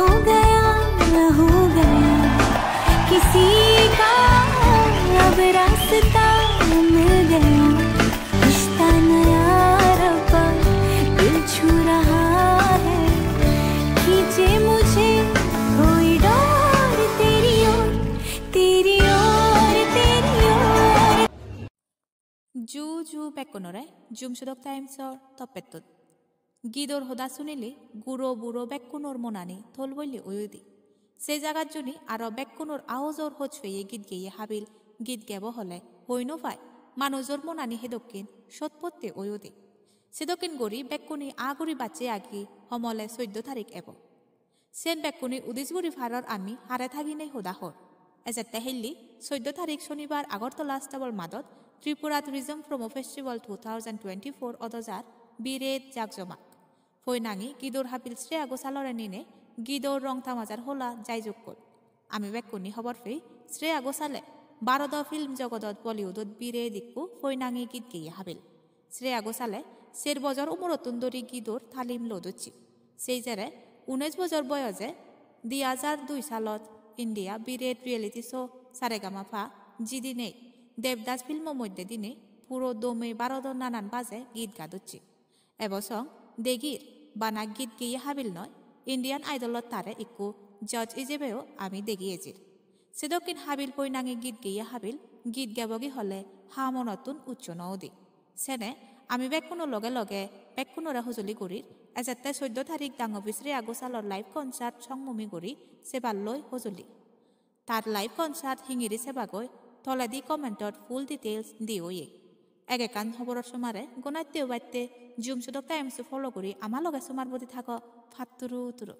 हो गया किसी का अब रास्ता मिल गया रिश्ता नया रब्बा दिल छू रहा है खींचे मुझे कोई डोर तेरी ओर तेरी ओर तेरी ओर জু বেকনৰে জুমছুদক টাইমছৰ তপেটত গীদৰ সদা শুনিলে গুড়ো বুড়ো বেকুনৰ মনানি থল বলি ওয়দি সেই জাগাত জুনি আৰু বেকুনৰ আওজৰ হোচ ফেয়ে গীত গেয়ে হাবিল গীত গেব হলে হইনো পায় মানুহজৰ মনানি হেদকিন সৎপত্তে ওয়দি সেদকিন গৰি বেকুনি আগৰি বাচ্চে আগি সমলে 14 তাৰিখ এব সেন বেকুনি উদিসগুৰি ফাৰৰ আমি হাৰে থাকিনে হোদা হল এজেতে হেল্লি 14 তাৰিখ শনিবাৰ আগৰতলা ষ্টাবল মাদত ত্ৰিপুৰা টুরিজম প্রমো ফেস্টিভ্যাল 2024 অদজার বিরেত জাকজমাক ফৈনাঙি গিদোর হাবিল শ্রেয়া গোসালরে নিনে গিদোর রং তামাজার হোলা যাইযোগ কল আমি বেকুনি খবর ফেই শ্রেয়া গোসালে বারদ ফিল্ম জগতত বলিউডত বিরে দিকু ফৈনাঙি গীত গেয়ে হাবিল শ্রেয়া গোসালে 4 বছর উমরতুন্দরী গিদোর তালিম লদুচি সেই জেরে 19 বছর বয়সে 2002 সালত ইন্ডিয়া বিরেত রিয়েলিটি শো সারেগামাফা জিদিনে দেবদাস ফিল্মের মধ্যে দিনে পুরো দমে বারোদর নানান বাজে গীত গাদুচ্ছি এবছর দেগির বানা গীত গিয়ে হাবিল নয় ইন্ডিয়ান আইডলত তারে একু জজ হিসেবেও আমি দেগিয়েছিল সেদকিন হাবিল পৈনাঙে গীত গিয়ে হাবিল গীত গাবগি হলে হামো নতুন উচ্চ নদী সেনে আমি বেকুনোর লগে লগে বেকুনরে সজুলি করির এজাতে 14 তারিখ ডাঙবিশ্রী আগোচালর লাইভ কনসার্ট সংমুমি করি সেবার লৈ সজুলি তার লাইভ কনসার্ট হিঙিরি সেবাগৈ তলেদি কমেন্টত ফুল ডিটেইলস দিওয়ে একেকান খবরের সমারে গনাইতেও বাইতে জুমছুদক টাইমস ফলো করি আমার লগে সমার প্রতি থাক ফাতুরু তুরু